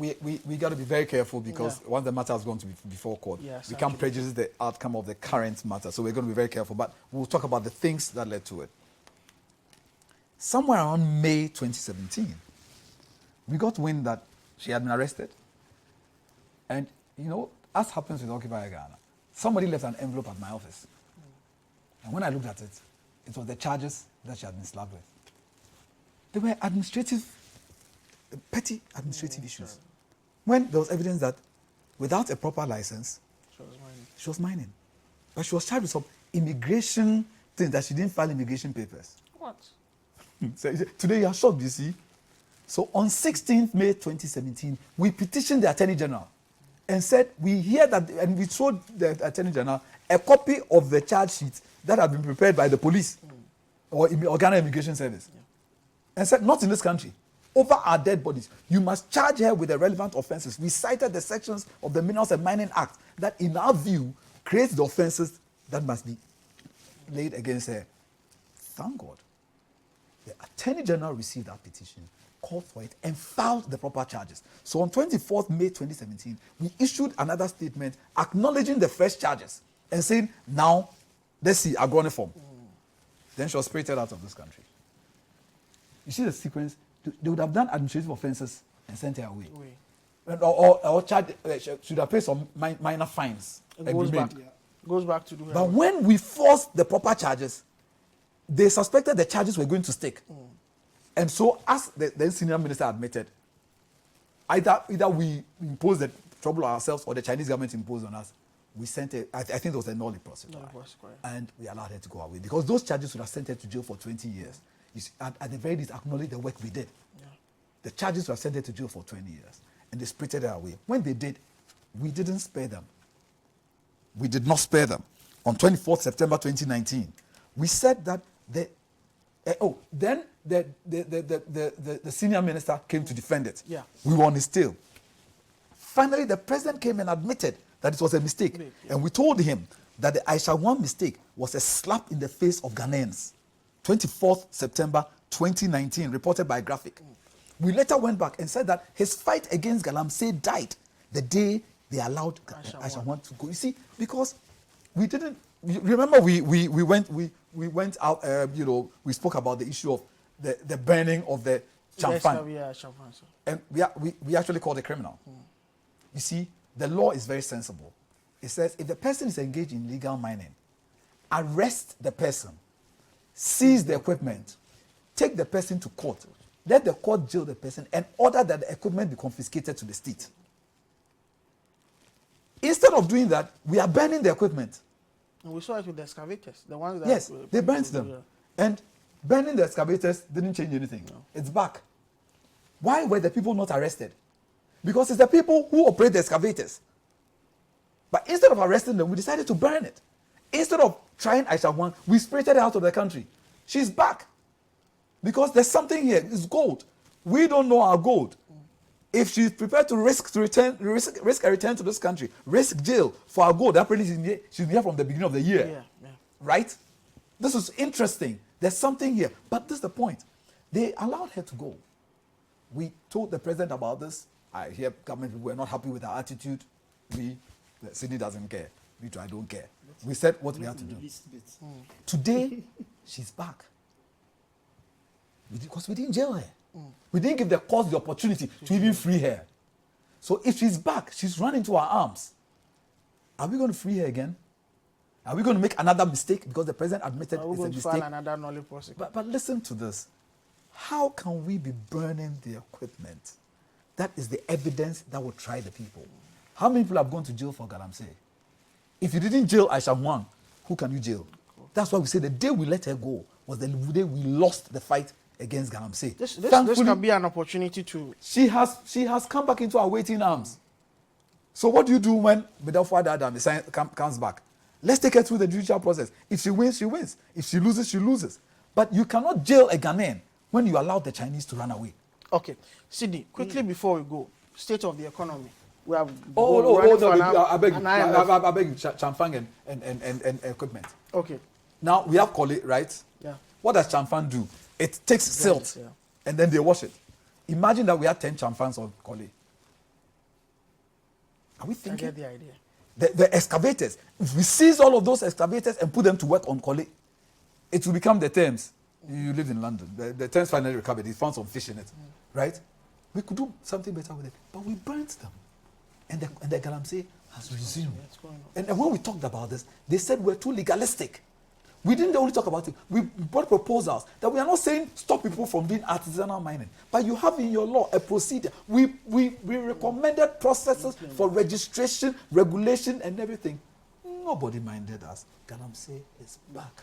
we got to be very careful because once the matter has gone to before court, we can't prejudice the outcome of the current matter. So we're going to be very careful. But we'll talk about the things that led to it. Somewhere around May 2017, we got wind that she had been arrested. And, you know, as happens with Occupy Ghana, somebody left an envelope at my office. And when I looked at it, it was the charges that she had been slapped with. They were petty administrative issues. When there was evidence that without a proper license, she was mining. But she was charged with some immigration things that she didn't file immigration papers. What? So today you are shocked, you see. So on 16th May 2017, we petitioned the Attorney General and said we hear that, and we showed the Attorney General a copy of the charge sheet that had been prepared by the police or Ghana Immigration Service, and said not in this country. Over our dead bodies, you must charge her with the relevant offences. We cited the sections of the Minerals and Mining Act that, in our view, creates the offences that must be laid against her. Thank God, the Attorney General received that petition, called for it, and filed the proper charges. So on 24th May 2017, we issued another statement acknowledging the fresh charges and saying, now, let's see, agroniform. Then she was spirited out of this country. You see the sequence? They would have done administrative offences and sent her away. Or charged, should have paid some minor fines. Goes back to do her. But when we forced the proper charges, they suspected the charges were going to stick. And so, as the senior minister admitted, either we imposed the trouble on ourselves or the Chinese government imposed on us. We sent her, I think it was a null prosecutor, and we allowed her to go away because those charges would have sent her to jail for 20 years. You see, at the very least, acknowledge the work we did. The charges would have sent her to jail for 20 years, and they spirited her away. When they did, we didn't spare them. We did not spare them. On 24th September 2019, we said that then the senior minister came to defend it. We were on his tail. Finally, the president came and admitted that it was a mistake. And we told him that the Aisha Huang mistake was a slap in the face of Ghanaians. 24th September 2019, reported by Graphic. We later went back and said that his fight against galamsey died the day they allowed Aisha Huang to go. You see, because we didn't, remember we went out, we spoke about the issue of the burning of the champagne. And we actually called a criminal. You see, the law is very sensible. It says if the person is engaged in illegal mining, arrest the person, seize the equipment, take the person to court, let the court jail the person, and order that the equipment be confiscated to the state. Instead of doing that, we are burning the equipment. And we saw it with the excavators, the ones that... Yes, they burnt them. And burning the excavators didn't change anything. No. It's back. Why were the people not arrested? Because it's the people who operate the excavators. But instead of arresting them, we decided to burn it. Instead of trying Aisha Huang, we spirited her out of the country. She's back. Because there's something here. It's gold. We don't know our gold. If she's prepared to risk a return to this country, risk jail for our gold, apparently she's here from the beginning of the year. Right? This is interesting. There's something here. But this is the point. They allowed her to go. We told the president about this. I hear government people were not happy with our attitude. The Citi doesn't care. I don't care. We said what we had to do. Today, she's back. Because we didn't jail her. We didn't give the court the opportunity to even free her. So if she's back, she's run into our arms. Are we going to free her again? Are we going to make another mistake because the president admitted it's a mistake? File another null prosecution? But listen to this. How can we be burning the equipment? That is the evidence that will try the people. How many people have gone to jail for galamsey? If you didn't jail Aisha Huang, who can you jail? That's why we say the day we let her go was the day we lost the fight against galamsey. This can be an opportunity to... She has come back into our waiting arms. So what do you do when Bedafwa Adam comes back? Let's take her through the judicial process. If she wins, she wins. If she loses, she loses. But you cannot jail a Ghanaian when you allow the Chinese to run away. Okay. Sidi, quickly before we go, state of the economy. We have I beg you, Chamfang and equipment. Okay. Now we have Kole, right? Yeah. What does Chamfang do? It takes silt and then they wash it. Imagine that we had 10 Chamfangs on Kole. Are we I thinking? get the idea. The excavators, if we seize all of those excavators and put them to work on Collie, it will become the Thames. You live in London. The Thames finally recovered. He found some fish in it, right? We could do something better with it, but we burnt them. And the galamsey has resumed. And when we talked about this, they said we're too legalistic. We didn't only talk about it. We brought proposals that we are not saying stop people from doing artisanal mining, but you have in your law a procedure. We recommended processes for registration, regulation, and everything. Nobody minded us. Galamsey is back.